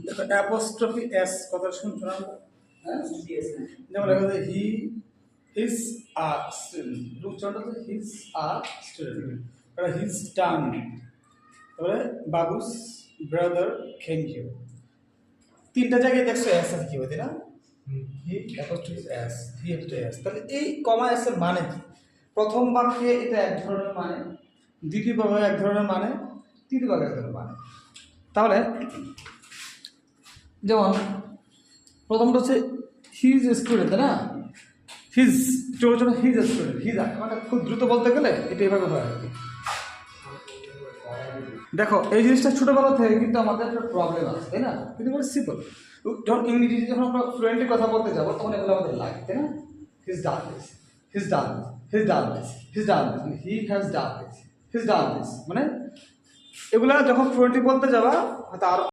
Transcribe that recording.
দেখো apostrophe S কথা শুনছো না? হ্যাঁ, যেমন লেখা আছে হি ইজ আ স্টুডেন্ট, উচ্চারণটা হচ্ছে হিজ আ স্টুডেন্ট, এটা হিজ টার্ন। তারপরে বাবুস ব্রাদার কেম হিয়ার, তিনটা জায়গায় দেখছো এস আছে কি বলতে না, হি অ্যাপোস্ট্রফি এস, হি একটা এস। তাহলে এই কমা এস এর মানে কি? প্রথম বাক্যে এটা এক ধরনের মানে, দ্বিতীয় ভাগে এক ধরনের মানে, তৃতীয় ভাগে এক ধরনের মানে। তাহলে যেমন প্রথমটা হচ্ছে হিজ স্টুডেন্ট, তাই না? হিজ ছোটো ছোটো হিজ স্টুডেন্ট, হিজ মানে খুব দ্রুত বলতে গেলে এটা এভাবে হয় আর কি। দেখো এই জিনিসটা ছোটোবেলা থেকে কিন্তু আমাদের একটা প্রবলেম আছে, তাই না? কিন্তু খুব সিম্পল। যখন ইংরেজিতে যখন আমরা ফ্লুয়েন্টলি কথা বলতে যাবো তখন এগুলো আমাদের লাগে, তাই না? His done this, his done this, his done this, his done this, he has done this, his done this, মানে এগুলা যখন ফ্লুয়েন্টলি বলতে যাবা হয়তো আরো